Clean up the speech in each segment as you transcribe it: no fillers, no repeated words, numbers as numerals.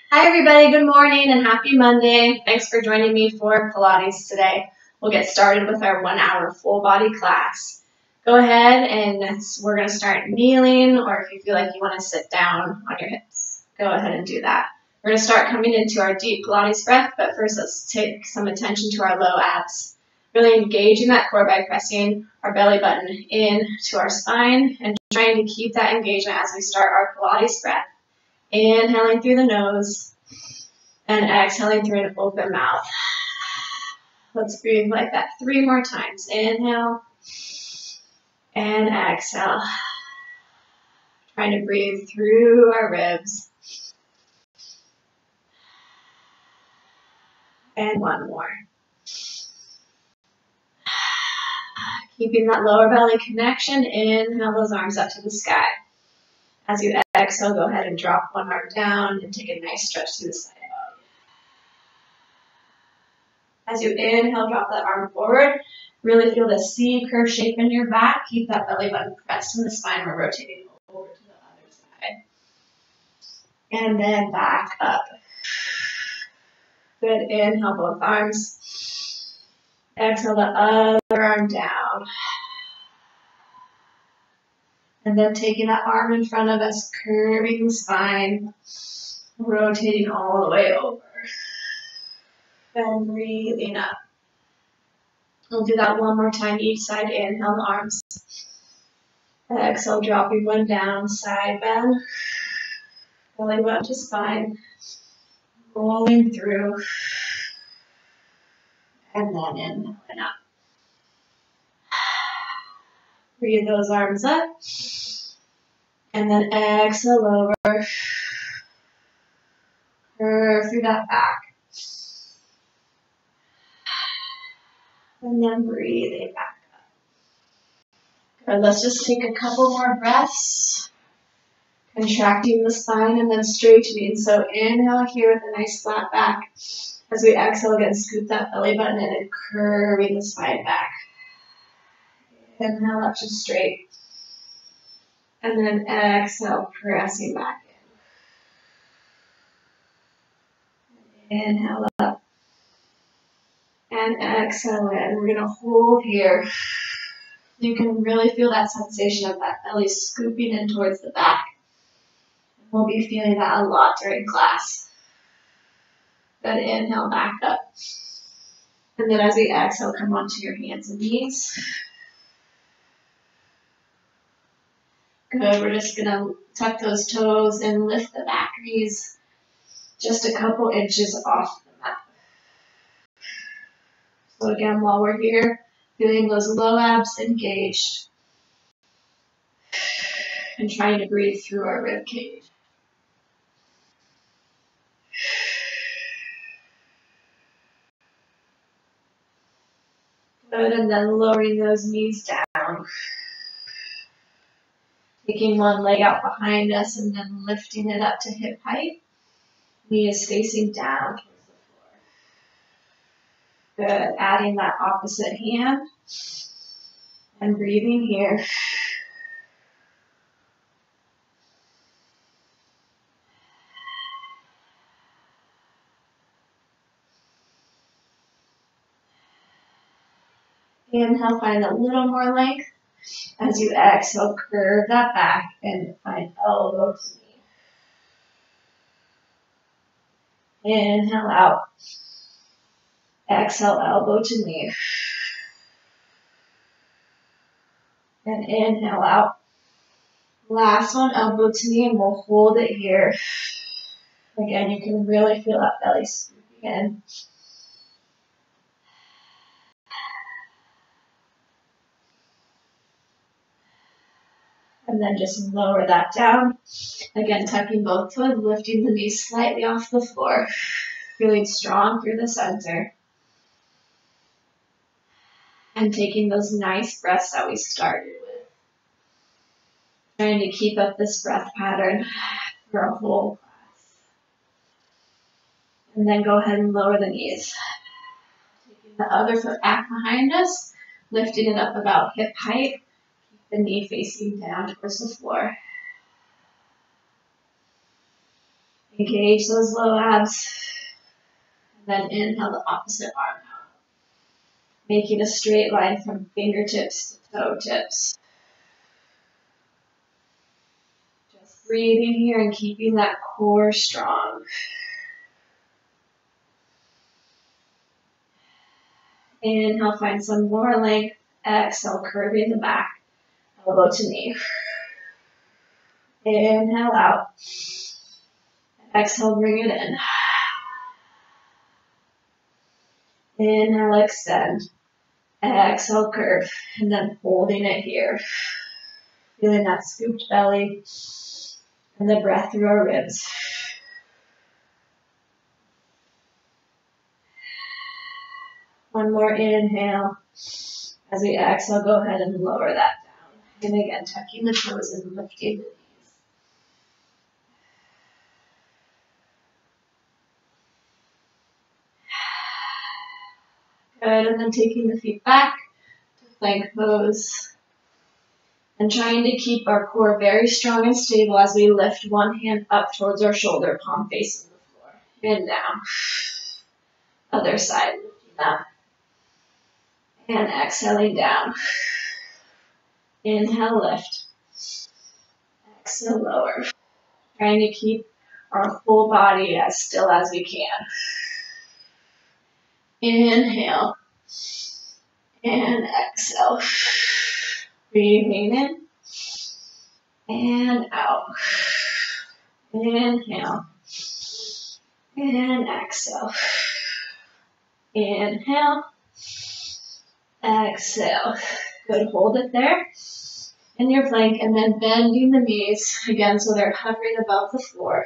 Hi everybody, good morning and happy Monday. Thanks for joining me for Pilates today. We'll get started with our 1 hour full body class. Go ahead and we're going to start kneeling, or if you feel like you want to sit down on your hips, go ahead and do that. We're going to start coming into our deep Pilates breath, but first let's take some attention to our low abs. Really engaging that core by pressing our belly button into our spine and trying to keep that engagement as we start our Pilates breath. Inhaling through the nose and exhaling through an open mouth. Let's breathe like that 3 more times. Inhale and exhale. Trying to breathe through our ribs. And 1 more. Keeping that lower belly connection. Inhale those arms up to the sky. As you exhale, go ahead and drop one arm down and take a nice stretch through the side body. As you inhale, drop that arm forward. Really feel the C curve shape in your back. Keep that belly button pressed in the spine. We're rotating over to the other side. And then back up. Good. Inhale, both arms. Exhale, the other arm down. And then taking that arm in front of us, curving the spine, rotating all the way over. And breathing up. We'll do that 1 more time each side. Inhale the arms. Exhale, dropping one down, side bend. Belly button to spine. Rolling through. And then inhaling up. Breathe those arms up. And then exhale over. Curve through that back. And then breathing back up. Good. Let's just take a couple more breaths. Contracting the spine and then straightening. So inhale here with a nice flat back. As we exhale again, scoop that belly button in and curving the spine back. Inhale up to straight. And then exhale, pressing back in. Inhale up. And exhale in. We're going to hold here. You can really feel that sensation of that belly scooping in towards the back. We'll be feeling that a lot during class. Good. Inhale, back up. And then as we exhale, come onto your hands and knees. Good. We're just going to tuck those toes and lift the back knees just a couple inches off the mat. So again, while we're here, feeling those low abs engaged and trying to breathe through our rib cage. Good, and then lowering those knees down. Taking one leg out behind us and then lifting it up to hip height. Knee is facing down towards the floor. Good, adding that opposite hand and breathing here. Inhale, find a little more length. As you exhale, curve that back and find elbow to knee. Inhale out. Exhale, elbow to knee. And inhale out. Last one, elbow to knee, and we'll hold it here. Again, you can really feel that belly scooping in. And then just lower that down. Again, tucking both toes, lifting the knees slightly off the floor. Feeling strong through the center. And taking those nice breaths that we started with. Trying to keep up this breath pattern for a whole class. And then go ahead and lower the knees. Taking the other foot back behind us, lifting it up about hip height. The knee facing down towards the floor. Engage those low abs. And then inhale the opposite arm out. Making a straight line from fingertips to toe tips. Just breathing here and keeping that core strong. Inhale, find some more length. Exhale, curving the back, elbow to knee. Inhale out. Exhale, bring it in. Inhale, extend. Exhale, curve. And then holding it here. Feeling that scooped belly and the breath through our ribs. One more inhale. As we exhale, go ahead and lower that down. And again, tucking the toes and lifting the knees. Good, and then taking the feet back to plank pose. And trying to keep our core very strong and stable as we lift one hand up towards our shoulder, palm facing the floor. And down. Other side, lifting up. And exhaling down. Inhale, lift. Exhale, lower. Trying to keep our whole body as still as we can. Inhale. And exhale. Breathing in. And out. Inhale. And exhale. Inhale. Exhale. Good, hold it there in your plank and then bending the knees again so they're hovering above the floor.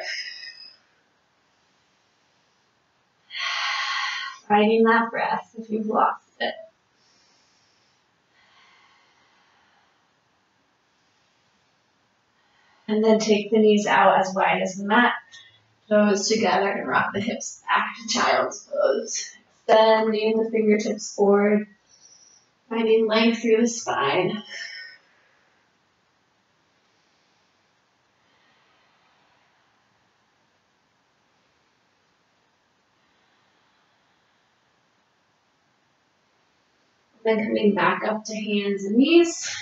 Finding that breath if you've lost it. And then take the knees out as wide as the mat. Toes together and rock the hips back to child's pose. Extending the fingertips forward. Finding length through the spine. Then coming back up to hands and knees.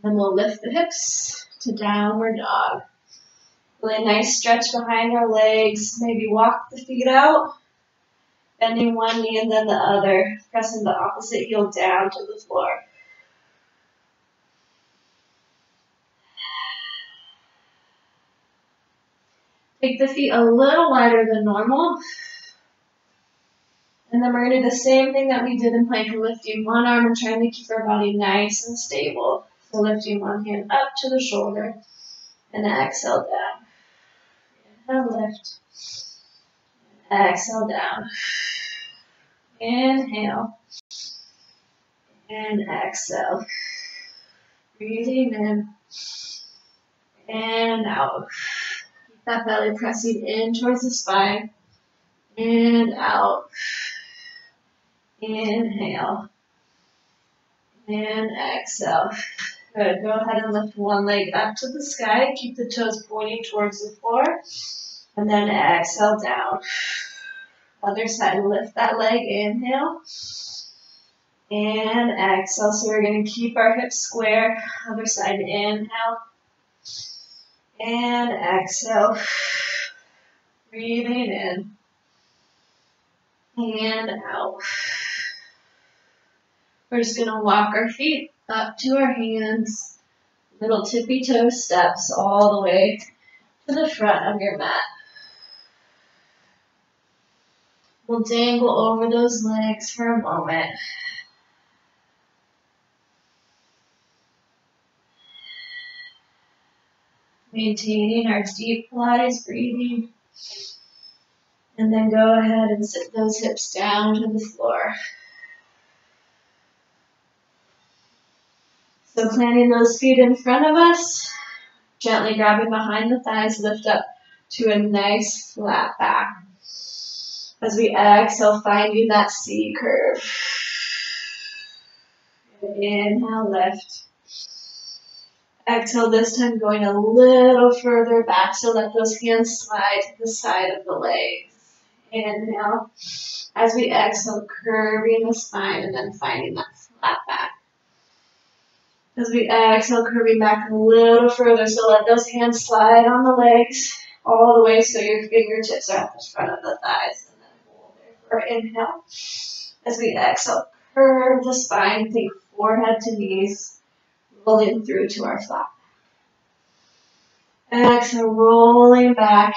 Then we'll lift the hips to downward dog. Really nice stretch behind our legs. Maybe walk the feet out. Bending one knee and then the other. Pressing the opposite heel down to the floor. Take the feet a little wider than normal. And then we're going to do the same thing that we did in plank, lifting one arm and trying to keep our body nice and stable. So lifting one hand up to the shoulder and exhale down. Inhale, lift. Exhale down. Inhale. And exhale. Breathing in. And out. Keep that belly pressing in towards the spine. And out. Inhale. And exhale. Good. Go ahead and lift one leg up to the sky. Keep the toes pointing towards the floor. And then exhale down. Other side, lift that leg. Inhale. And exhale. So we're going to keep our hips square. Other side, inhale. And exhale. Breathing in. And out. We're just going to walk our feet up to our hands. Little tippy toe steps all the way to the front of your mat. We'll dangle over those legs for a moment. Maintaining our deep Pilates breathing. And then go ahead and sit those hips down to the floor. So planting those feet in front of us, gently grabbing behind the thighs, lift up to a nice flat back. As we exhale, finding that C curve. Inhale, lift. Exhale this time, going a little further back, so let those hands slide to the side of the legs. Inhale. As we exhale, curving the spine and then finding that flat back. As we exhale, curving back a little further, so let those hands slide on the legs all the way so your fingertips are at the front of the thighs. And then hold there for inhale. As we exhale, curve the spine, think forehead to knees, rolling through to our flat. Exhale, rolling back,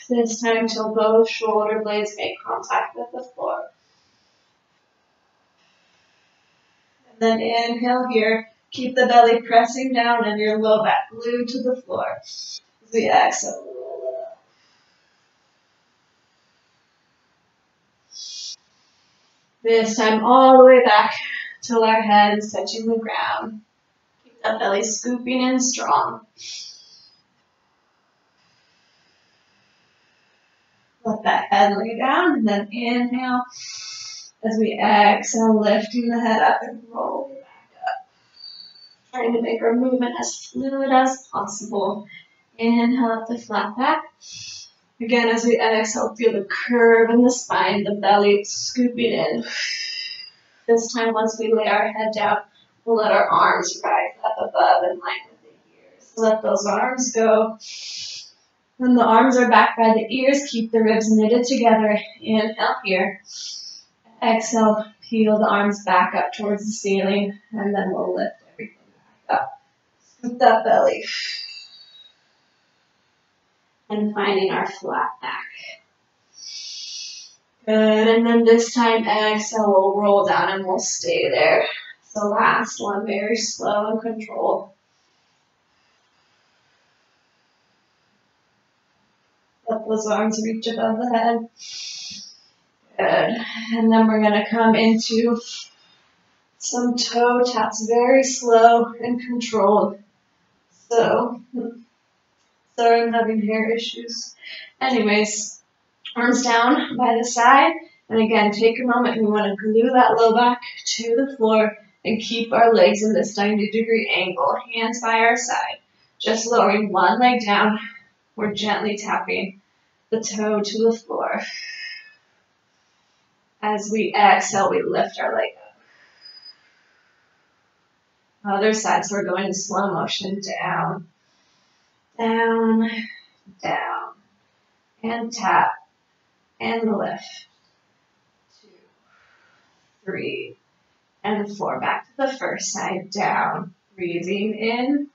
this time till both shoulder blades make contact with the floor. And then inhale here, keep the belly pressing down and your low back glued to the floor. As we exhale, roll it up. This time all the way back till our head is touching the ground. Keep that belly scooping in strong. Let that head lay down and then inhale. As we exhale, lifting the head up and rolling back up. Trying to make our movement as fluid as possible. Inhale up the flat back. Again, as we exhale, feel the curve in the spine, the belly scooping in. This time, once we lay our head down, we'll let our arms rise up above in line with the ears. Let those arms go. When the arms are back by the ears, keep the ribs knitted together. Inhale here. Exhale, peel the arms back up towards the ceiling, and then we'll lift everything back up. Scoop that belly. And finding our flat back. Good, and then this time, exhale, we'll roll down and we'll stay there. So last one, very slow and controlled. Let those arms reach above the head. Good, and then we're gonna come into some toe taps, very slow and controlled. So, sorry I'm having hair issues. Anyways, arms down by the side. And again, take a moment and we want to glue that low back to the floor and keep our legs in this 90-degree angle. Hands by our side. Just lowering one leg down. We're gently tapping the toe to the floor. As we exhale, we lift our leg up. Other side, so we're going in slow motion. Down, down, down. And tap. And lift. 2, 3, and 4. Back to the first side. Down. Breathing in.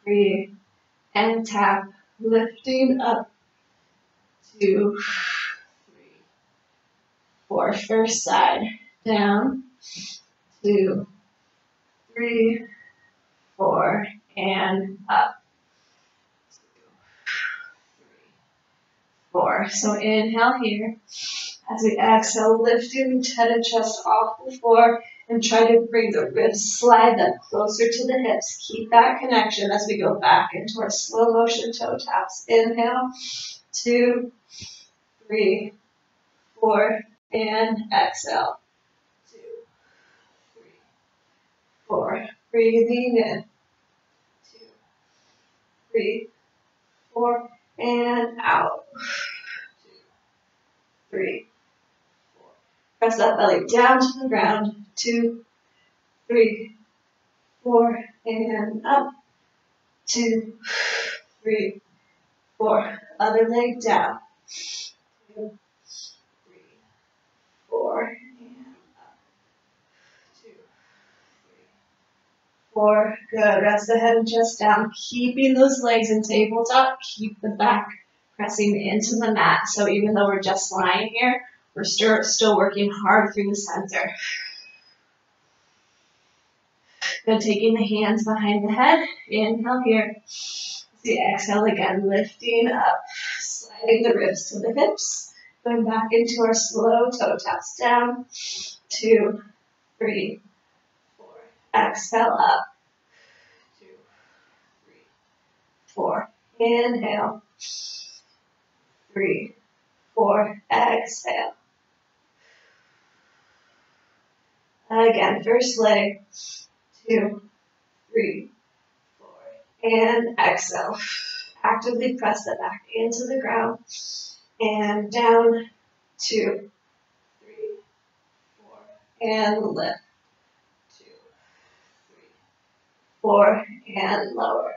3, and tap. Lifting up. 2, 3, 4. First side. Down. 2, 3, 4, and up. 2, 3, 4. So inhale here. As we exhale, lifting head and chest off the floor and try to bring the ribs, slide them closer to the hips. Keep that connection as we go back into our slow motion toe taps. Inhale, 2, 3, 4, and exhale. 2, 3, 4. Breathing in. 2, 3, 4, and out. 2, 3, 4. Press that belly down to the ground. 2, 3, 4, and up. 2, 3, 4. Other leg down. 2, 3, 4, and up. 2, 3, 4. Good. Rest the head and chest down. Keeping those legs in tabletop. Keep the back pressing into the mat. So even though we're just lying here, we're still working hard through the center. Good. Taking the hands behind the head. Inhale here. See, exhale again. Lifting up. Sliding the ribs to the hips. Going back into our slow toe taps. Down. 2, 3, 4. Exhale up. 2, 3, 4. Inhale. 3, 4. Exhale. Again, first leg. 2, 3, 4. and exhale. Actively press the back into the ground. And down, 2, 3, 4, and lift. 2, 3, 4, and lower.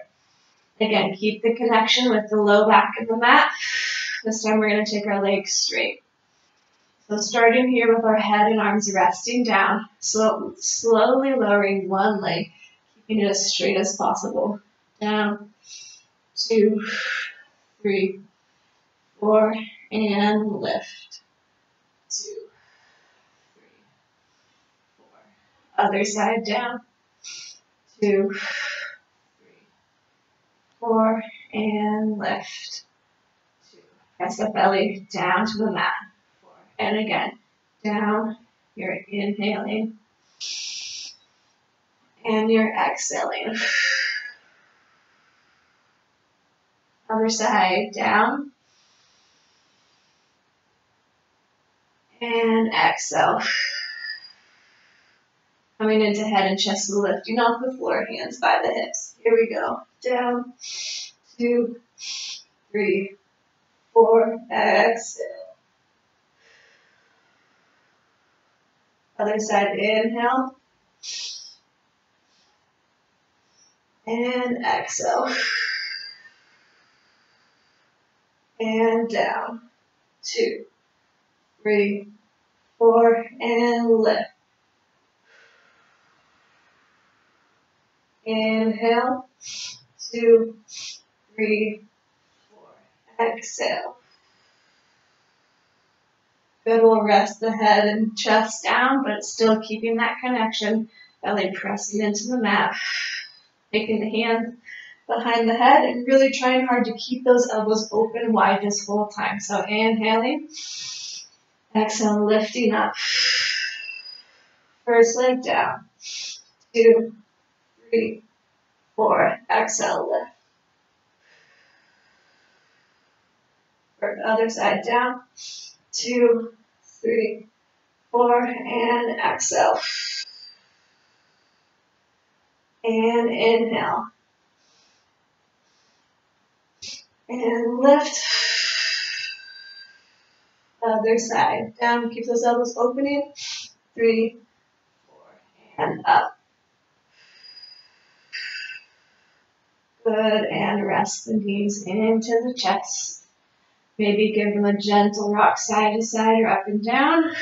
Again, keep the connection with the low back of the mat. This time we're going to take our legs straight. So starting here with our head and arms resting down, slowly lowering one leg, keeping it as straight as possible. Down, 2, 3, 4, and lift. 2, 3, 4. Other side down. 2, 3, 4, and lift. 2. Press the belly down to the mat. 4. And again, down. You're inhaling. And you're exhaling. Other side down. And exhale. Coming into head and chest, lifting off the floor, hands by the hips. Here we go. Down, 2, 3, 4, exhale. Other side, inhale. And exhale. And down, 2, 3, 4, and lift. Inhale, 2, 3, 4, exhale. Good, we'll rest the head and chest down, but still keeping that connection, belly pressing into the mat, making the hands behind the head and really trying hard to keep those elbows open wide this whole time. So inhaling, exhale, lifting up. First leg down, 2, 3, 4, exhale, lift. For the other side down, 2, 3, 4, and exhale. And inhale. And lift. Other side down, keep those elbows opening. 3, 4, and up. Good, and rest the knees into the chest. Maybe give them a gentle rock side to side or up and down.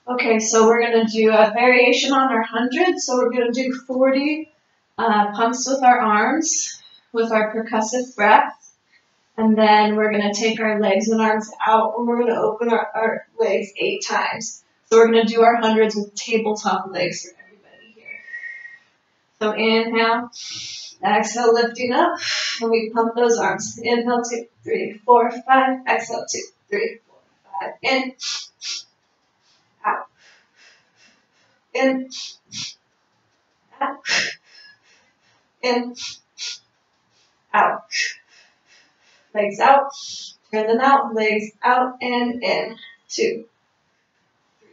Okay, so we're going to do a variation on our 100. So we're going to do 40 pumps with our arms, with our percussive breath. And then we're going to take our legs and arms out, and we're going to open our legs 8 times. So we're going to do our 100s with tabletop legs for everybody here. So inhale, exhale, lifting up, and we pump those arms. Inhale, 2, 3, 4, 5. Exhale, 2, 3, 4, 5. In, out, in, out, in, out. Legs out, turn them out, legs out and in. 2, 3,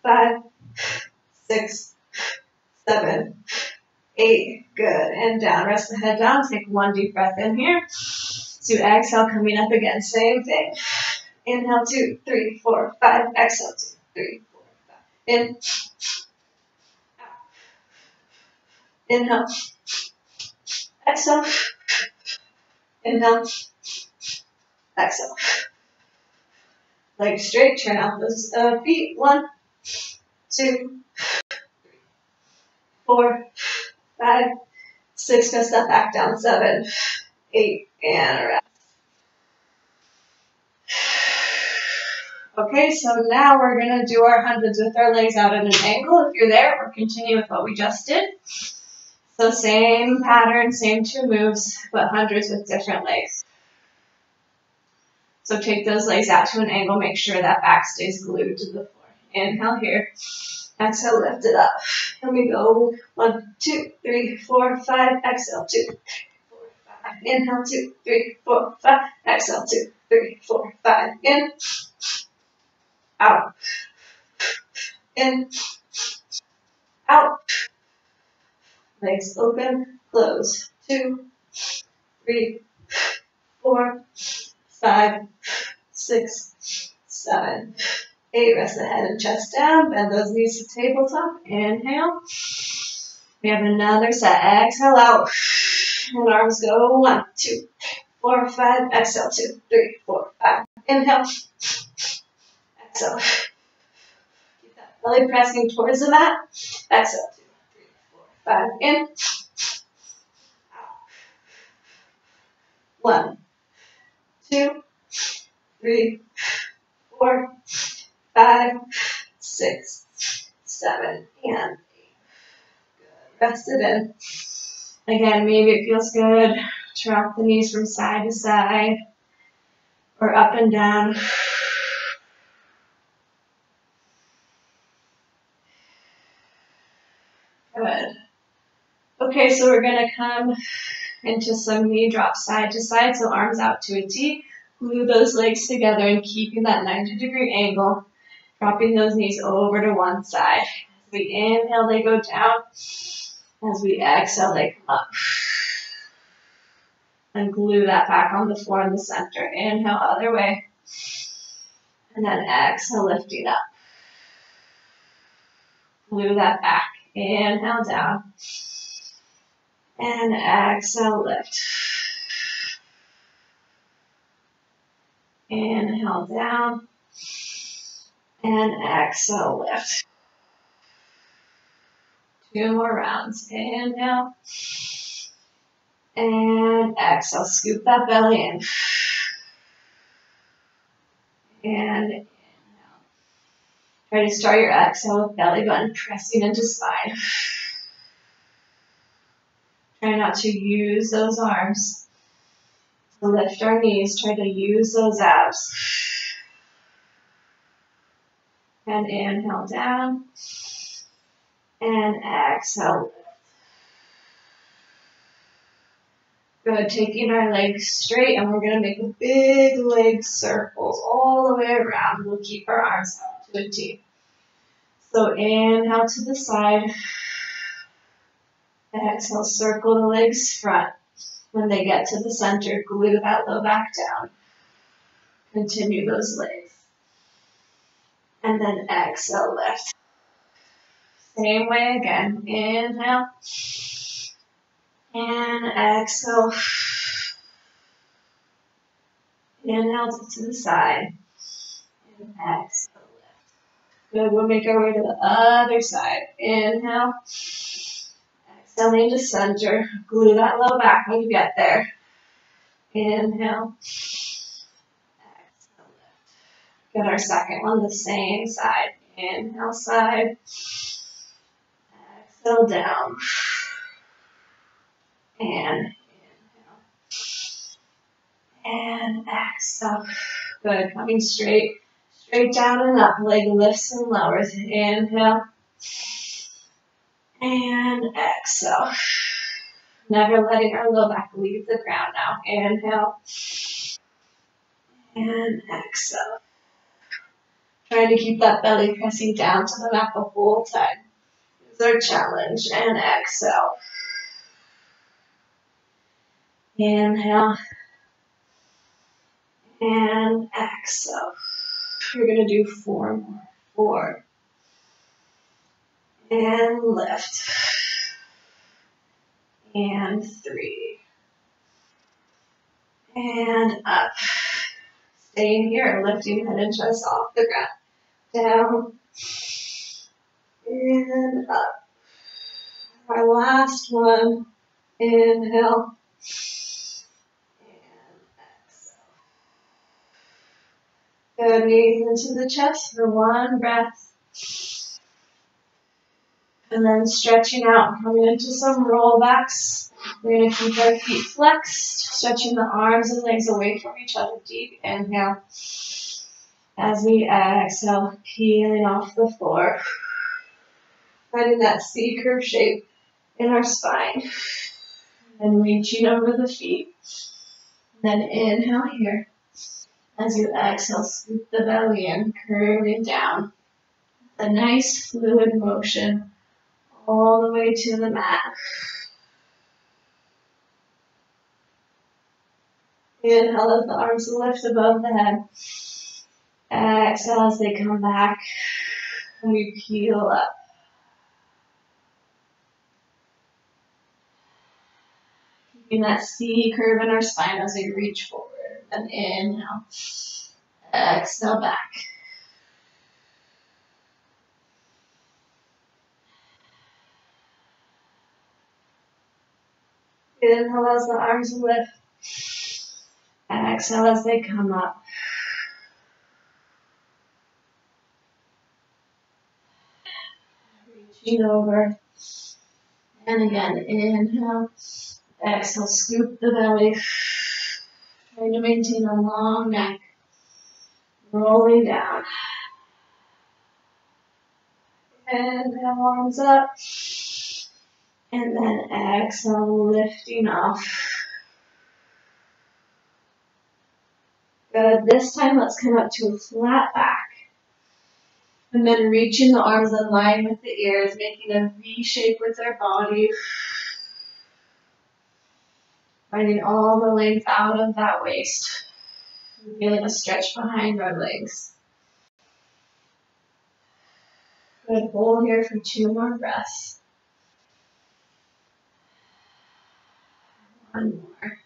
4, 5, 6, 7, 8. Good. And down. Rest the head down. Take one deep breath in here. So exhale, coming up again. Same thing. Inhale, 2, 3, 4, 5. Exhale, 2, 3, 4, 5. In. Out. Inhale. Exhale. Inhale. Exhale. Legs straight. Turn out those feet. 1, 2, 3, 4, 5, 6. Go step back down. 7, 8, and rest. Okay, so now we're going to do our 100s with our legs out at an angle. If you're there, we'll continue with what we just did. So same pattern, same 2 moves, but 100s with different legs. So take those legs out to an angle. Make sure that back stays glued to the floor. Inhale here. Exhale, lift it up. Here we go. 1, 2, 3, 4, 5. Exhale, 2, 3, 4, 5. Inhale, 2, 3, 4, 5. Exhale, 2, 3, 4, 5. In, out, in, out. Legs open, close. 2, 3, 4, 5, 6, 7, 8. Rest the head and chest down. Bend those knees to tabletop. Inhale. We have another set. Exhale out. And arms go 1, 2, 4, 5. Exhale 2, 3, 4, 5. Inhale. Exhale. Keep that belly pressing towards the mat. Exhale 2, 3, 4, 5. In. Out. 1, 2, 3, 4, 5, 6, 7, and 8. Good. Rest it in. Again, maybe it feels good to rock the knees from side to side or up and down. Good. Okay, so we're going to come into some knee drops side to side, so arms out to a T. Glue those legs together and keeping that 90-degree angle, dropping those knees over to one side. As we inhale, they go down. As we exhale, they come up. And glue that back on the floor in the center. Inhale, other way. And then exhale, lifting up. Glue that back. Inhale, down. And exhale, lift. Inhale, down. And exhale, lift. 2 more rounds. Inhale. And exhale. Scoop that belly in. And inhale. Try to start your exhale with belly button pressing into spine. Try not to use those arms to lift our knees. Try to use those abs. And inhale down. And exhale. Good. Taking our legs straight, and we're going to make a big leg circles all the way around. We'll keep our arms out to a T. So inhale to the side. Exhale, circle the legs front. When they get to the center, glue that low back down. Continue those legs. And then exhale, lift. Same way again. Inhale. And exhale. Inhale to the side. And exhale, lift. Good. We'll make our way to the other side. Inhale. Exhaling to center. Glue that low back when you get there. Inhale. Exhale, lift. Get our second one the same side. Inhale, side. Exhale, down. And inhale. And exhale. Good. Coming straight. Straight down and up. Leg lifts and lowers. Inhale. And exhale. Never letting our low back leave the ground now. Inhale. And exhale. Trying to keep that belly pressing down to the mat the whole time. This is our challenge. And exhale. Inhale. And exhale. You're going to do 4 more. 4. And lift. And 3. And up. Staying here, lifting head and chest off the ground. Down. And up. Our last one. Inhale. And exhale. Good. Knees into the chest for 1 breath. And then stretching out, coming into some rollbacks. We're going to keep our feet flexed, stretching the arms and legs away from each other. Deep inhale. As we exhale, peeling off the floor. Finding that C curve shape in our spine. And reaching over the feet. Then inhale here. As you exhale, scoop the belly in, curving down. A nice fluid motion all the way to the mat. Inhale as the arms lift above the head. Exhale as they come back. And we peel up. Keeping that C curve in our spine as we reach forward. And inhale. Exhale back. Inhale as the arms lift. Exhale as they come up. Reaching over. And again, inhale. Exhale, scoop the belly. Trying to maintain a long neck. Rolling down. Inhale, arms up. And then exhale, lifting off. Good. This time, let's come up to a flat back. And then reaching the arms in line with the ears, making a V shape with our body. Finding all the length out of that waist. Feeling a stretch behind our legs. Good. Hold here for 2 more breaths. One more.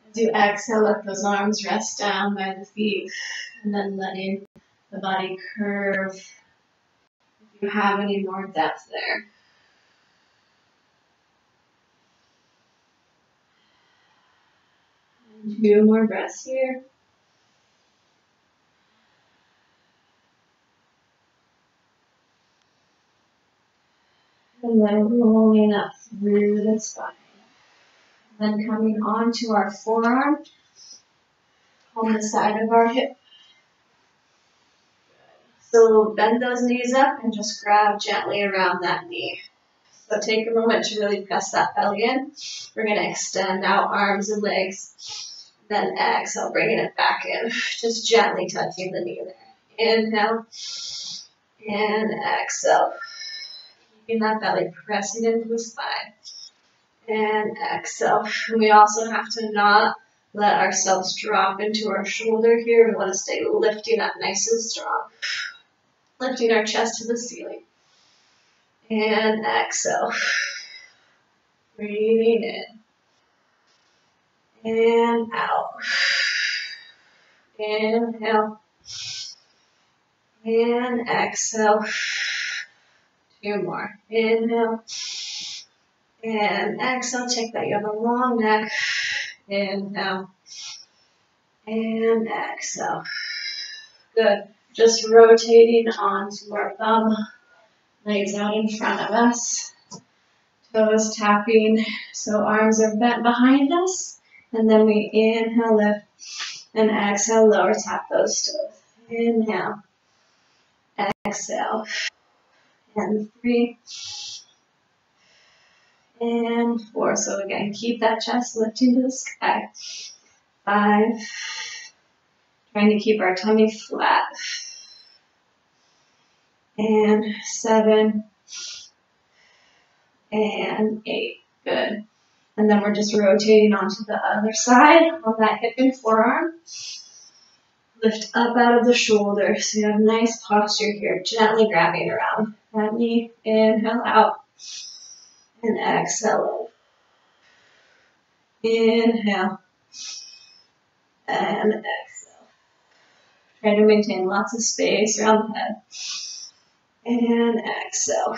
As you exhale, let those arms rest down by the feet. And then letting the body curve. If you have any more depth there. And 2 more breaths here. And then rolling up through the spine. Then coming onto our forearm on the side of our hip. So bend those knees up and just grab gently around that knee. So take a moment to really press that belly in. We're going to extend out arms and legs. Then exhale, bringing it back in. Just gently touching the knee there. Inhale and exhale. Keeping that belly pressing into the spine. And exhale. And we also have to not let ourselves drop into our shoulder here. We want to stay lifting up nice and strong. Lifting our chest to the ceiling. And exhale. Breathing in. And out. Inhale. And exhale. 2 more. Inhale. And exhale. Check that you have a long neck. Inhale. And exhale. Good. Just rotating onto our thumb. Legs out in front of us. Toes tapping. So arms are bent behind us. And then we inhale, lift. And exhale, lower tap those toes. Inhale. Exhale. And 3. And 4. So again, keep that chest lifting to the sky. 5. Trying to keep our tummy flat. And 7. And 8. Good. And then we're just rotating onto the other side on that hip and forearm. Lift up out of the shoulder. So you have nice posture here. Gently grabbing around that knee. Inhale out. And exhale. Inhale. And exhale. Try to maintain lots of space around the head. And exhale.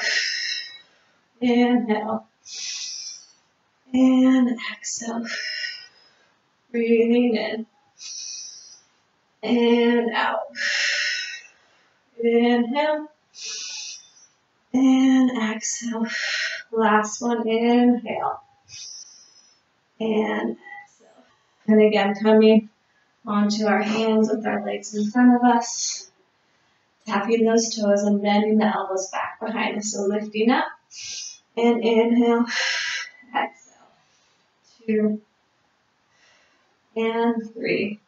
Inhale. And exhale. Breathing in. And out. Inhale. And exhale. Last one, inhale. And exhale. And again, coming onto our hands with our legs in front of us. Tapping those toes and bending the elbows back behind us. So lifting up. And inhale. Exhale. 2. And 3.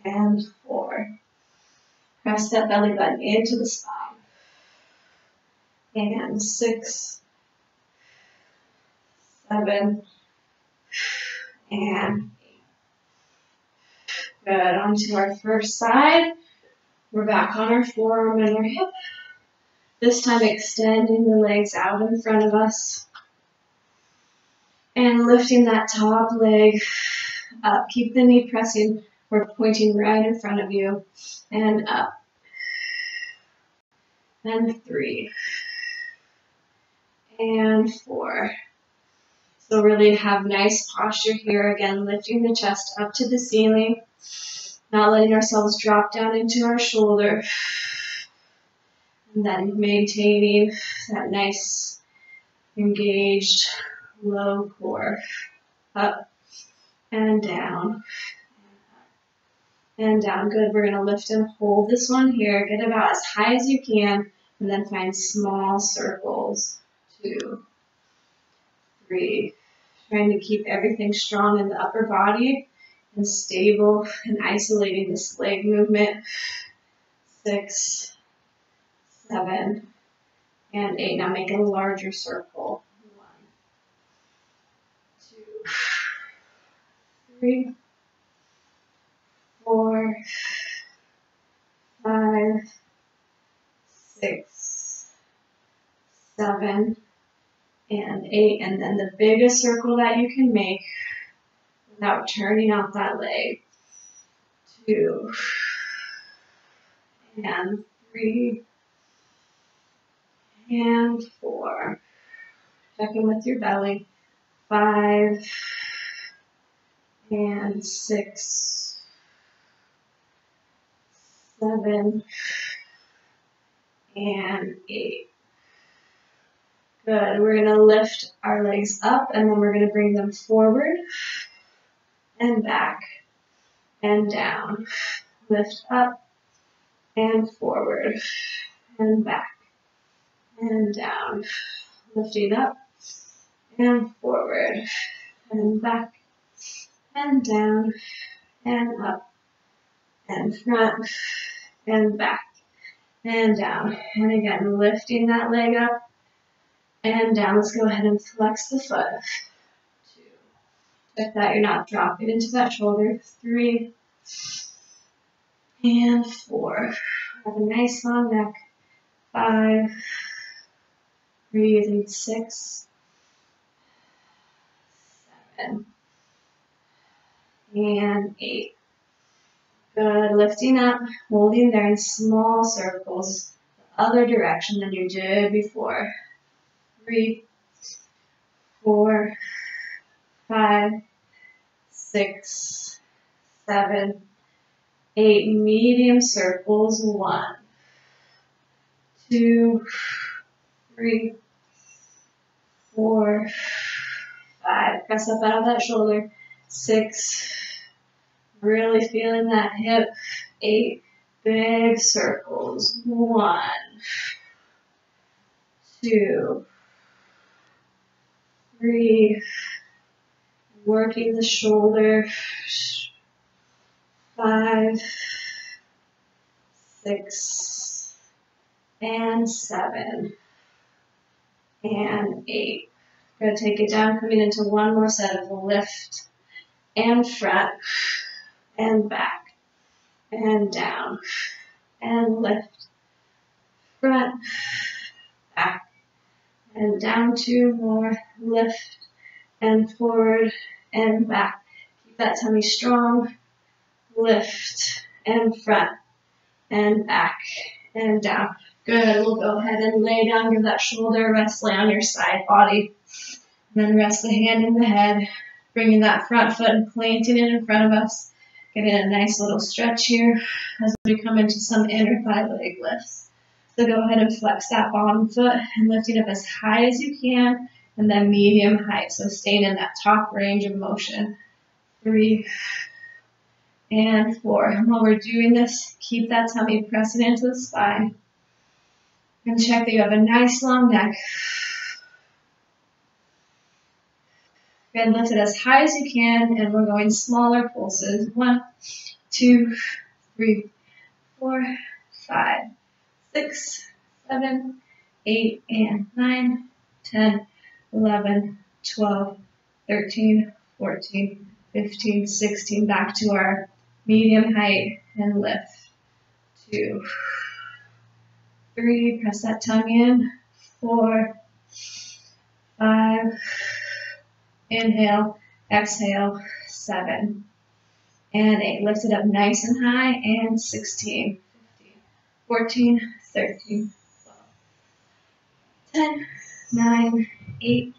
and 4. Press that belly button into the spine. And 6, 7, and 8. Good. Onto our first side. We're back on our forearm and our hip. This time extending the legs out in front of us. And lifting that top leg up. Keep the knee pressing or pointing right in front of you. And up. And 3. And 4. So really have nice posture here. Again, lifting the chest up to the ceiling. Not letting ourselves drop down into our shoulder. And then maintaining that nice engaged low core. Up and down. And down. Good. We're going to lift and hold this one here. Get about as high as you can. And then find small circles. 2, 3. Trying to keep everything strong in the upper body and stable and isolating this leg movement. 6, 7, and 8. Now make a larger circle. 1, 2, 3, 4, 5, 6, 7, and 8. And then the biggest circle that you can make without turning out that leg. 2, and 3, and 4. Check in with your belly. 5, and 6, 7, and 8. Good. We're going to lift our legs up and then we're going to bring them forward and back and down. Lift up and forward and back and down. Lifting up and forward and back and down and up and front and back and down. And again, lifting that leg up and down. Let's go ahead and flex the foot. 2. Check that you're not dropping into that shoulder. 3 and 4. Have a nice long neck. 5. Breathing. 6, 7, and 8. Good. Lifting up, holding there in small circles, the other direction than you did before. 3, 4, 5, 6, 7, 8. Medium circles. 1, 2, 3, 4, 5. Press up out of that shoulder. 6. Really feeling that hip. 8. Big circles. 1, 2, 3. Working the shoulder. 5, 6, and 7, and 8. We're going to take it down, coming into one more set of lift and front and back and down and lift, front, back and down. 2 more, lift and forward and back. Keep that tummy strong, lift and front and back and down. Good. We'll go ahead and lay down, give that shoulder rest, lay on your side body. And then rest the hand in the head, bringing that front foot and planting it in front of us. Getting a nice little stretch here as we come into some inner thigh leg lifts. So go ahead and flex that bottom foot and lifting up as high as you can and then medium height. So staying in that top range of motion. 3 and 4. And while we're doing this, keep that tummy pressing into the spine. And check that you have a nice long neck. Again, lift it as high as you can, and we're going smaller pulses. 1, 2, 3, 4, 5, 6, 7, 8, and 9, 10, 11, 12, 13, 14, 15, 16. Back to our medium height and lift. 2, 3, press that tongue in. 4, 5, inhale, exhale, 7, and 8. Lift it up nice and high, and 16, 15, 14, 13, 12, 10, 9, 8,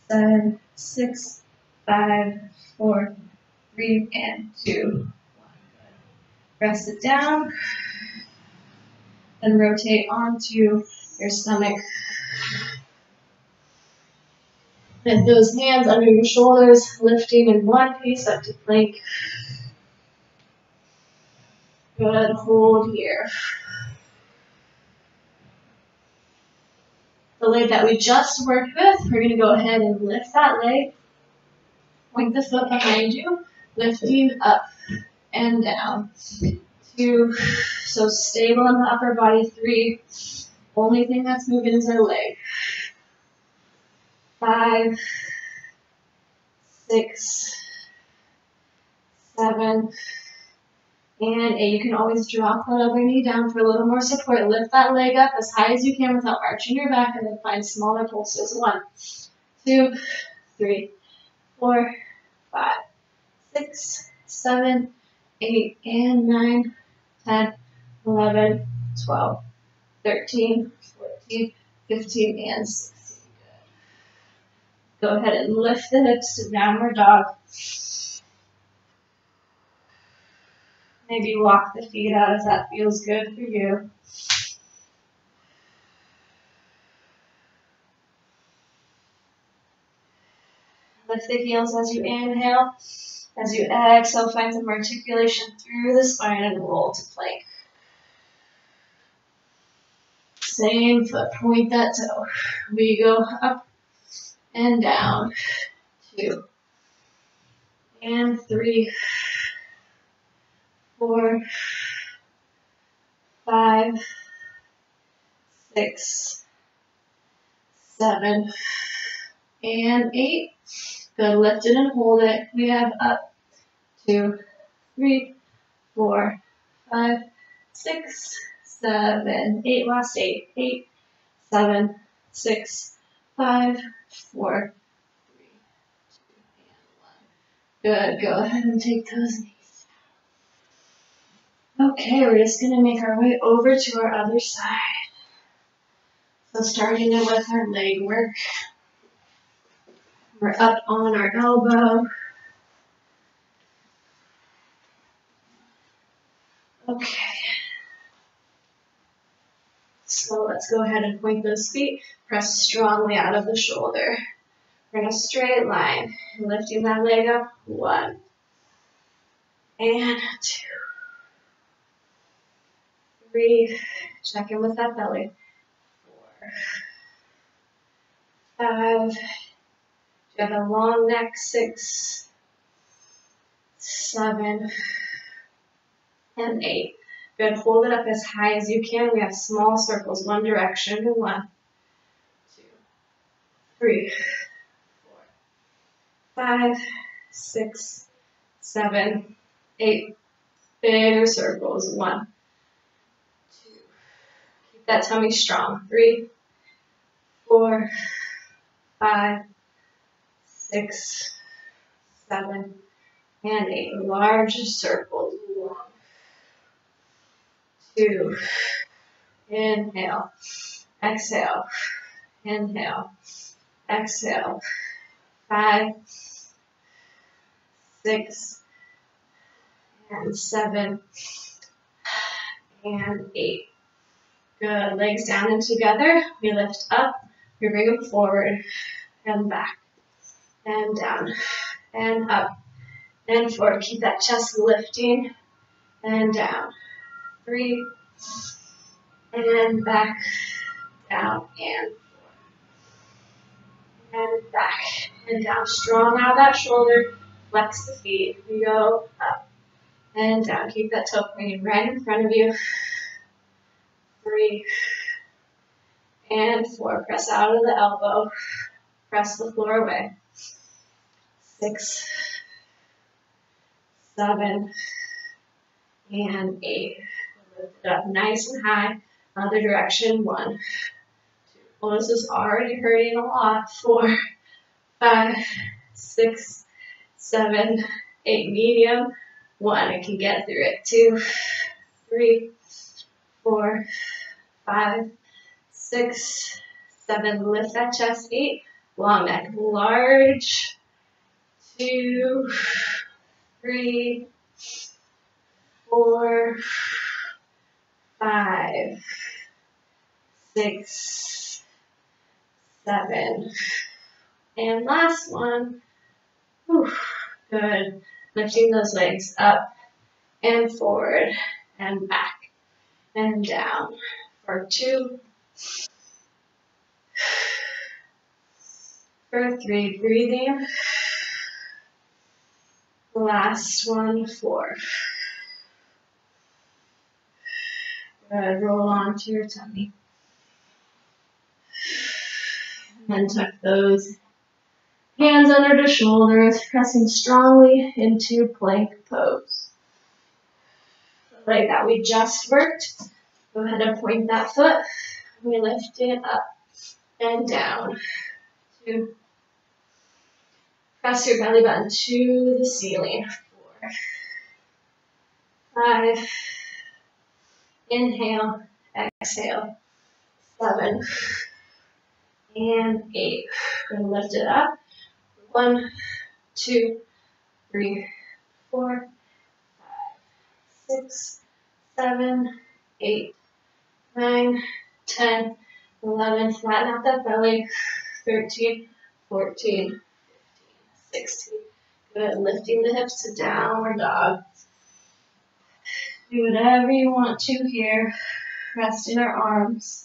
7, 6, 5, 4, 3, and 2, 1. Press it down, then rotate onto your stomach. Lift those hands under your shoulders, lifting in one piece up to plank. Good, hold here. The leg that we just worked with, we're going to go ahead and lift that leg. Point the foot behind you, lifting up and down. 2, so stable in the upper body. 3, only thing that's moving is our leg. 5, 6, 7, and 8. You can always drop that other knee down for a little more support. Lift that leg up as high as you can without arching your back, and then find smaller pulses. 1, 2, 3, 4, 5, 6, 7, 8, and 9, 10, 11, 12, 13, 14, 15, and 16. Good. Go ahead and lift the hips to downward dog. Maybe walk the feet out if that feels good for you. Lift the heels as you inhale. As you exhale, find some articulation through the spine and roll to plank. Same foot, point that toe. We go up and down. 2, and 3, 4, 5, 6, 7, and 8. Good, lift it and hold it. We have up, 2, 3, 4, 5, 6, 7, 8. Last 8. 8, 7, 6, 5, 4, 3, 2, and 1. Good, go ahead and take those knees. Okay, we're just going to make our way over to our other side. So starting it with our leg work. We're up on our elbow. Okay. So let's go ahead and point those feet. Press strongly out of the shoulder. We're in a straight line. Lifting that leg up. 1, and 2, 3. Check in with that belly. 4, 5. You have a long neck. 6, 7, and 8. Good. Hold it up as high as you can. We have small circles, one direction. 1, 2, 3, 4, 5, 6, 7, 8. Bigger circles. 1, 2. Keep that tummy strong. 3, 4, 5, 6, 7, and 8. Large circles. 1, 2. Inhale. Exhale. Inhale. Exhale. 5, 6, and 7, and 8. Good. Legs down and together. We lift up. We bring them forward and back and down and up and forward. Keep that chest lifting and down. 3, and back, down, and forward. And back and down. Strong out of that shoulder. Flex the feet. We go up and down. Keep that toe pointing right in front of you. 3 and 4. Press out of the elbow. Press the floor away. 6, 7, and 8. Lift it up nice and high. Other direction. 1, 2. Well, this is already hurting a lot. 4, 5, 6, 7, 8. Medium. 1. I can get through it. 2, 3, 4, 5, 6, 7. Lift that chest. 8. Long neck. Large. 2, 3, 4, 5, 6, 7. And last one. Whew. Good. Lifting those legs up and forward and back and down for 2. For 3, breathing. Last one, 4. Good. Roll onto your tummy. And then tuck those hands under the shoulders, pressing strongly into plank pose. The leg that we just worked, go ahead and point that foot. We lift it up and down. 2. Press your belly button to the ceiling. 4, 5. Inhale, exhale. 7 and 8. We're going to lift it up. 1, 2, 3, 4, 5, 6, 7, 8, 9, 10, 11. Flatten out that belly. 13, 14, 15, 16. Good. Lifting the hips to downward dog. Do whatever you want to here. Rest in our arms.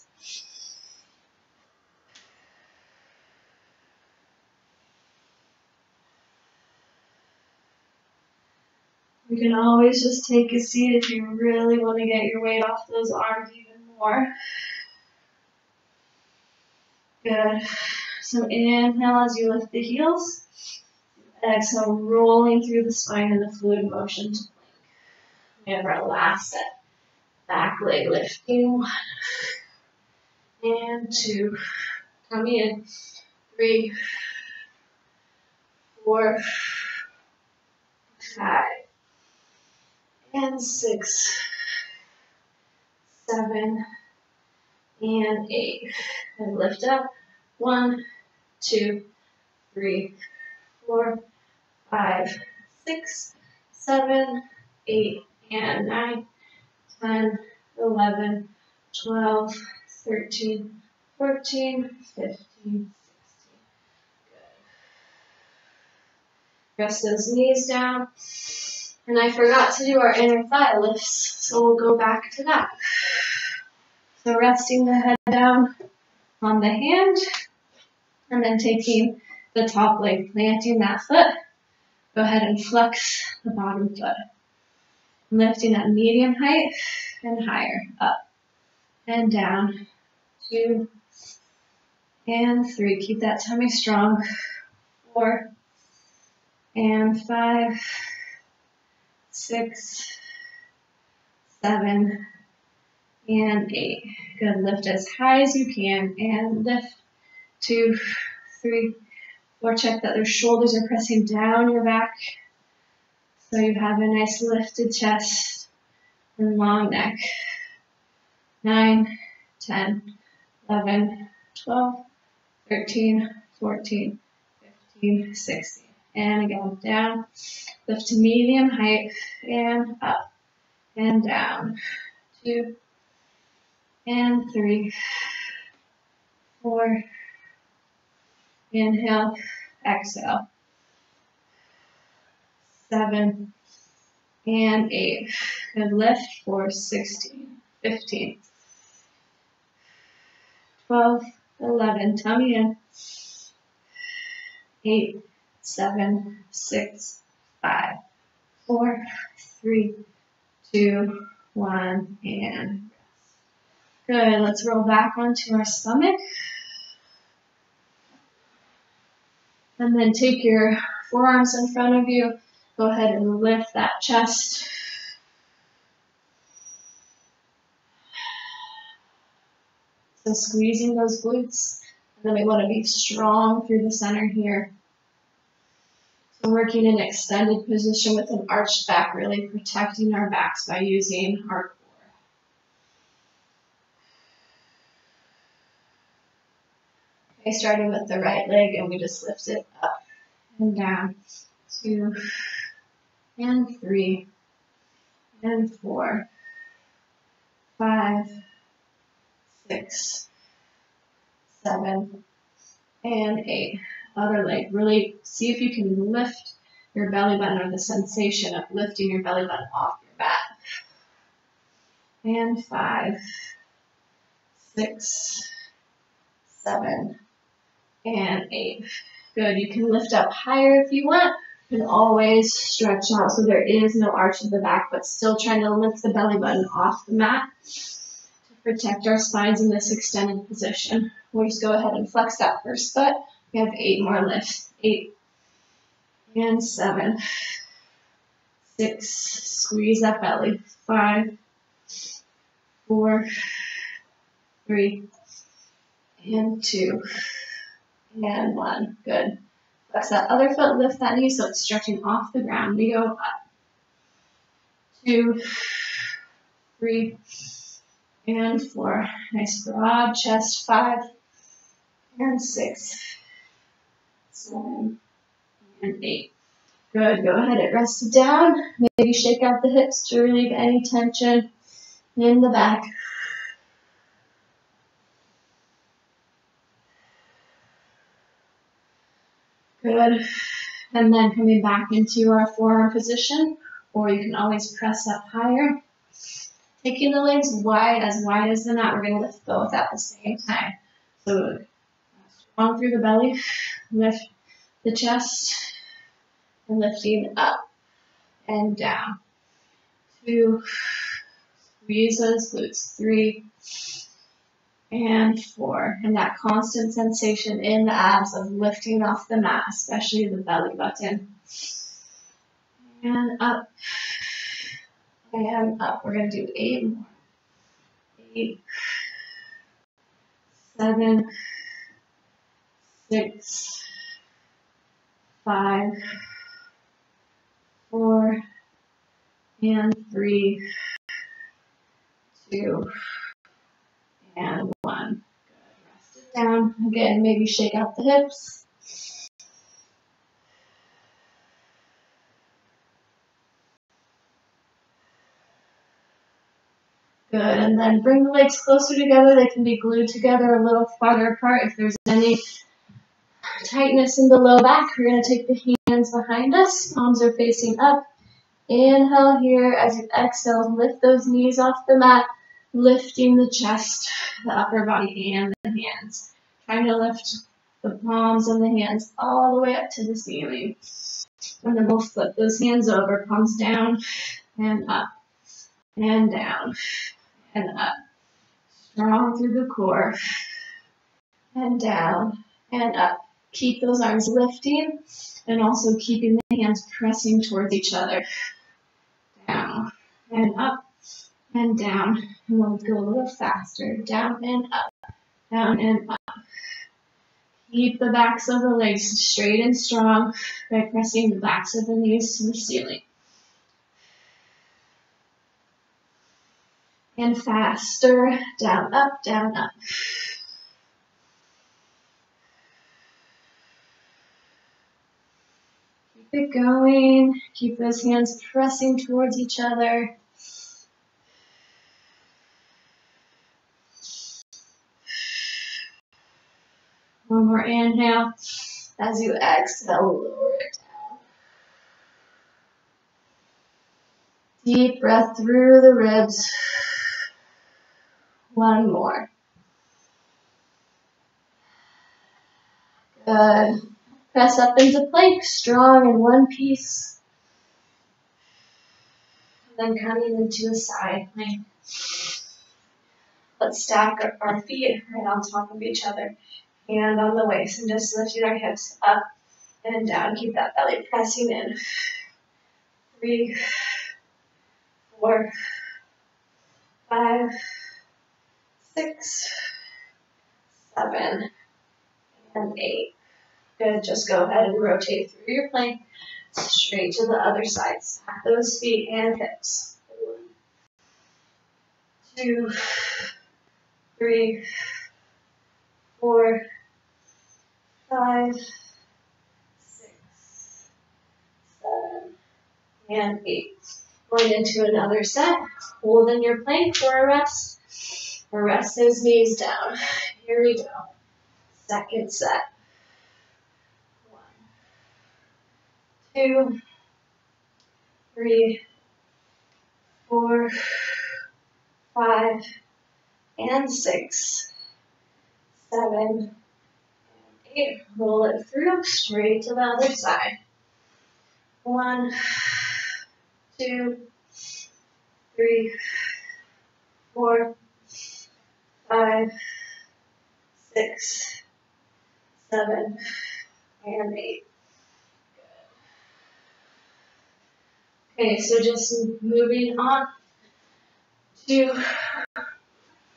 You can always just take a seat if you really want to get your weight off those arms even more. Good. So inhale as you lift the heels. Exhale, rolling through the spine in the fluid motion to plank. We have our last set. Back leg lifting. 1 and 2. Tummy in. 3, 4, 5, and 6, 7, and 8. And lift up. 1, 2, 3, 4, 5, 6, 7, 8, and 9, 10, 11, 12, 13, 14, 15, 16. Good. Press those knees down. And I forgot to do our inner thigh lifts, so we'll go back to that. So resting the head down on the hand, and then taking the top leg, planting that foot. Go ahead and flex the bottom foot. Lifting at medium height and higher. Up and down. 2 and 3. Keep that tummy strong. 4 and 5, 6, 7, and 8. Good. Lift as high as you can and lift. 2, 3, 4. Check that those shoulders are pressing down your back so you have a nice lifted chest and long neck. 9, 10, 11, 12, 13, 14, 15, 16. And again, down. Lift to medium height and up and down. 2 and 3, 4. Inhale, exhale. 7 and 8. Good. Lift for 16, 15, 12, 11. Tummy in. 8, 7, 6, 5, 4, 3, 2, 1, and good. Let's roll back onto our stomach. And then take your forearms in front of you. Go ahead and lift that chest. So squeezing those glutes. And then we want to be strong through the center here. So working in extended position with an arched back, really protecting our backs by using our core. Okay, starting with the right leg, and we just lift it up and down. 2 and 3 and 4, 5, 6, 7, and 8. Other leg. Really see if you can lift your belly button, or the sensation of lifting your belly button off your back. And 5, 6, 7, and 8. Good. You can lift up higher if you want. You can always stretch out so there is no arch of the back, but still trying to lift the belly button off the mat to protect our spines in this extended position. We'll just go ahead and flex that first foot. We have 8 more lifts. 8 and 7, 6, squeeze that belly. 5, 4, 3, and 2, and 1. Good. Flex that other foot, lift that knee so it's stretching off the ground. We go up. 2, 3, and 4. Nice broad chest. 5, and 6, 7, and 8. Good. Go ahead and rest it down. Maybe shake out the hips to relieve any tension in the back. Good. And then coming back into our forearm position, or you can always press up higher. Taking the legs wide as the mat. We're going to lift both at the same time. So strong through the belly, lift the chest, and lifting up and down. 2, squeeze those glutes. 3, and 4. And that constant sensation in the abs of lifting off the mat, especially the belly button. And up. And up. We're going to do 8 more. 8, 7, 6, 5, 4, and 3, 2, and 1. Good. Rest it down. Again, maybe shake out the hips. Good. And then bring the legs closer together. They can be glued together a little farther apart. If there's any tightness in the low back, we're going to take the hands behind us. Palms are facing up. Inhale here. As you exhale, lift those knees off the mat, lifting the chest, the upper body, and the hands. Trying to lift the palms and the hands all the way up to the ceiling. And then we'll flip those hands over, palms down and up and down and up. Strong through the core and down and up. Keep those arms lifting and also keeping the hands pressing towards each other. Down and up and down. And we'll go a little faster. Down and up. Down and up. Keep the backs of the legs straight and strong by pressing the backs of the knees to the ceiling. And faster. Down, up, down, up. Keep it going. Keep those hands pressing towards each other. One more inhale. As you exhale, lower it down. Deep breath through the ribs. One more. Good. Press up into plank, strong in one piece. And then coming into a side plank. Let's stack our feet right on top of each other. Hand on the waist and just lifting our hips up and down. Keep that belly pressing in. 3, 4, 5, 6, 7, and 8. Good. Just go ahead and rotate through your plank straight to the other side. Stack those feet and hips. 1, 2, 3, 4, 5, 6, 7, and 8. Going into another set. Holding your plank for a rest. Rest those knees down. Here we go. Second set. 1, 2, 3, 4, 5, and 6, 7, and 8. Roll it through straight to the other side. 1, 2, 3, 4, 5, 6, 7, and 8. Okay, so just moving on to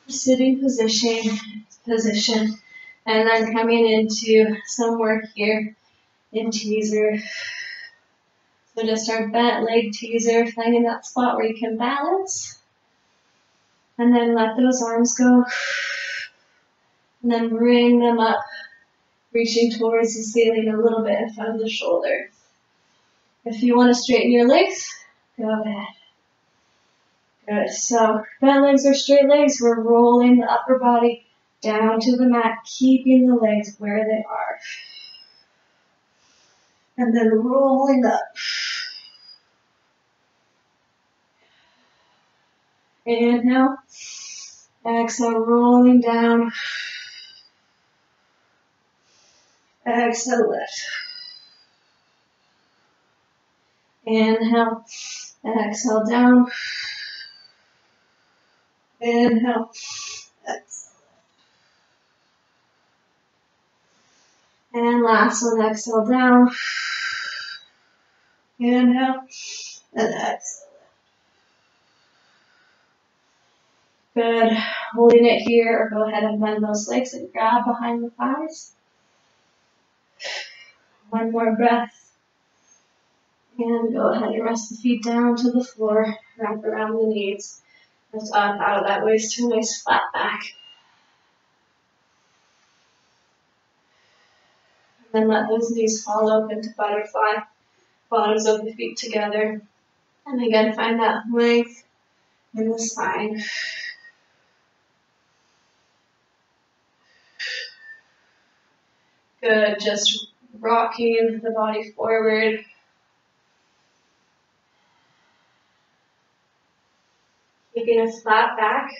sitting position, and then coming into some work here in teaser. So just our bent leg teaser, finding that spot where you can balance, and then let those arms go, and then bring them up, reaching towards the ceiling a little bit in front of the shoulder. If you want to straighten your legs, go ahead. Good. So bent legs or straight legs, we're rolling the upper body down to the mat, keeping the legs where they are. And then rolling up. Inhale. Exhale, rolling down. Exhale, lift. Inhale. Exhale, down. Inhale. Exhale. And last one, exhale down. Inhale. And exhale. Good. Holding it here, or go ahead and bend those legs and grab behind the thighs. One more breath. And go ahead and rest the feet down to the floor. Wrap around the knees. Lift up out of that waist to nice flat back. And then let those knees fall open to butterfly. Bottoms of the feet together. And again, find that length in the spine. Good. Just rocking the body forward. Keeping a flat back.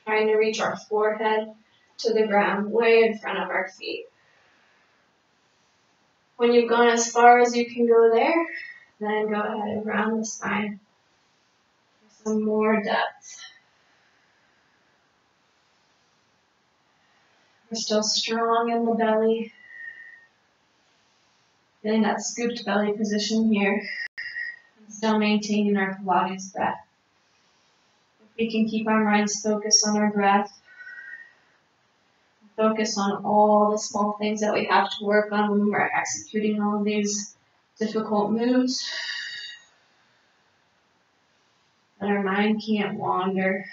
Trying to reach our forehead to the ground, way in front of our feet. When you've gone as far as you can go there, then go ahead and round the spine for some more depth. We're still strong in the belly. Getting that scooped belly position here. Still maintaining our Pilates breath. If we can keep our minds focused on our breath, focus on all the small things that we have to work on when we're executing all of these difficult moves, that our mind can't wander.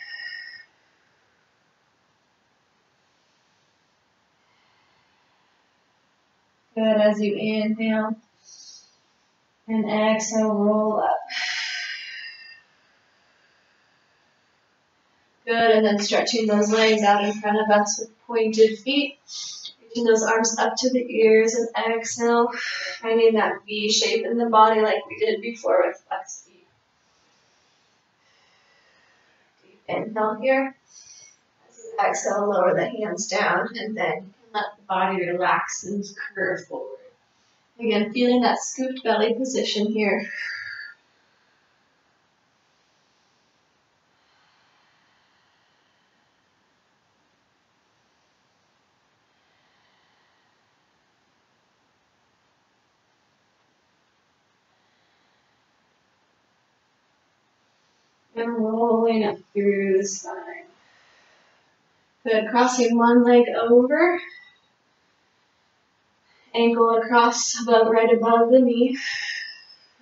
Good. As you inhale and exhale, roll up. Good, and then stretching those legs out in front of us with pointed feet. Reaching those arms up to the ears and exhale. Finding that V shape in the body like we did before with flexed feet. Deep inhale here. As you exhale, lower the hands down and then let the body relax and curve forward. Again, feeling that scooped belly position here. And rolling up through the spine. Good, crossing one leg over. Ankle across, right above the knee.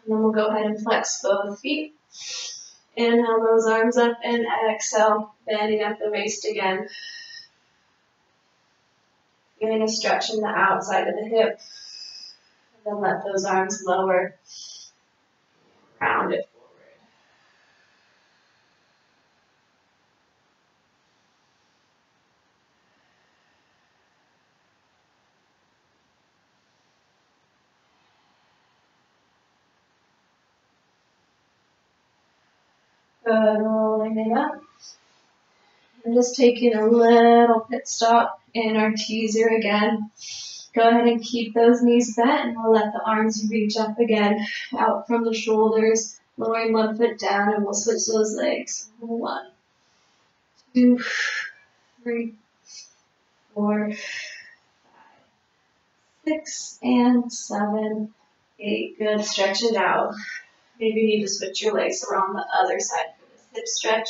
And then we'll go ahead and flex both feet. Inhale those arms up and exhale, bending at the waist again. Feeling a stretch in the outside of the hip. And then let those arms lower. Round it forward. Good, rolling it up. I'm just taking a little pit stop in our teaser again. Go ahead and keep those knees bent, and we'll let the arms reach up again, out from the shoulders, lowering one foot down, and we'll switch those legs. 1, 2, 3, 4, 5, 6, and 7, 8. Good, stretch it out. Maybe you need to switch your legs around the other side for this hip stretch.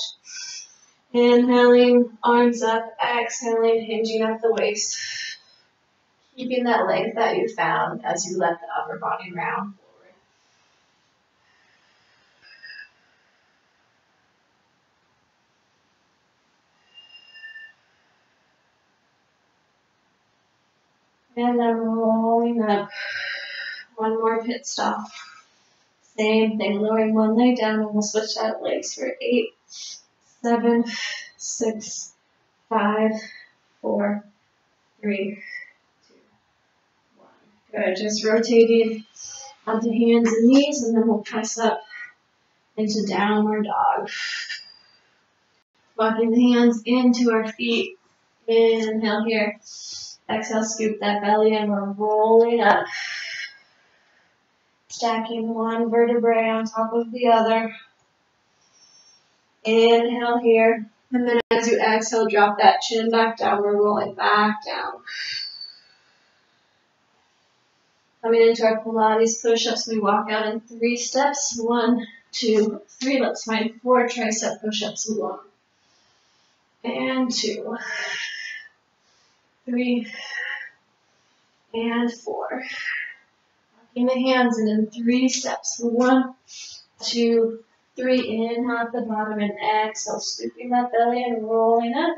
Inhaling, arms up, exhaling, hinging at the waist. Keeping that length that you found as you let the upper body round forward. And then rolling up. One more pit stop. Same thing, lowering one leg down, and we'll switch out legs for 8, 7, 6, 5, 4, 3, 2, 1. Good, just rotating onto hands and knees, and then we'll press up into downward dog. Walking the hands into our feet. Inhale here. Exhale, scoop that belly, and we're rolling up. Stacking one vertebrae on top of the other. Inhale here. And then as you exhale, drop that chin back down. We're rolling back down. Coming into our Pilates push-ups, we walk out in 3 steps. 1, 2, 3. Let's find 4 tricep push-ups. 1 and 2, 3, and 4. Walking the hands in 3 steps. 1, 2, 3. Inhale at the bottom and exhale, scooping that belly and rolling up.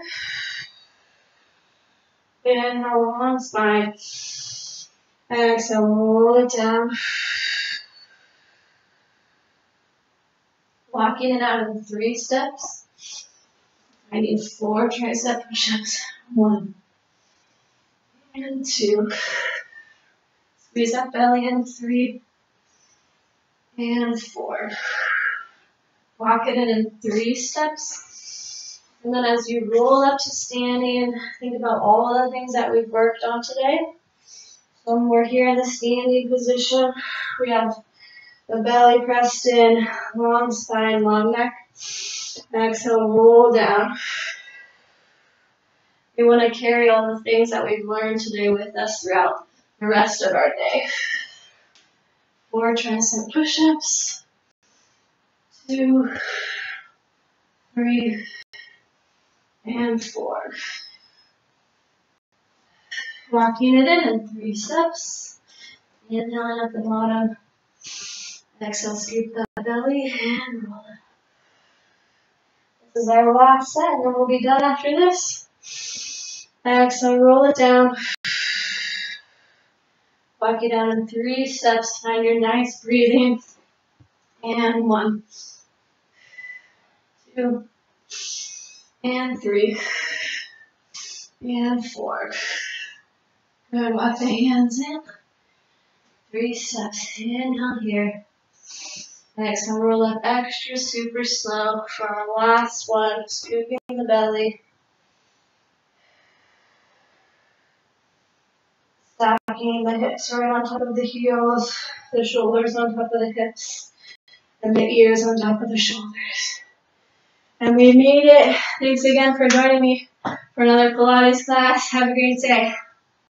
Inhale, long spine. Exhale, roll it down. Walking it out in 3 steps. I need 4 tricep push-ups. 1 and 2. Squeeze that belly in. 3 and 4. Walk it in 3 steps. And then as you roll up to standing, think about all the things that we've worked on today. So when we're here in the standing position, we have the belly pressed in, long spine, long neck. Exhale, roll down. We want to carry all the things that we've learned today with us throughout the rest of our day. 4 tricep push-ups. 2, 3, and 4. Walking it in 3 steps. Inhaling at the bottom. Exhale, scoop that belly and roll it. This is our last set, and then we'll be done after this. Exhale, roll it down. Walk it down in 3 steps. Find your nice breathing. And 1, 2, and 3, and 4. Good, walk the hands in. 3 steps. Inhale here. Exhale, roll up extra super slow for our last one. Scooping the belly. Stacking the hips right on top of the heels. The shoulders on top of the hips. And the ears on top of the shoulders. And we made it. Thanks again for joining me for another Pilates class. Have a great day.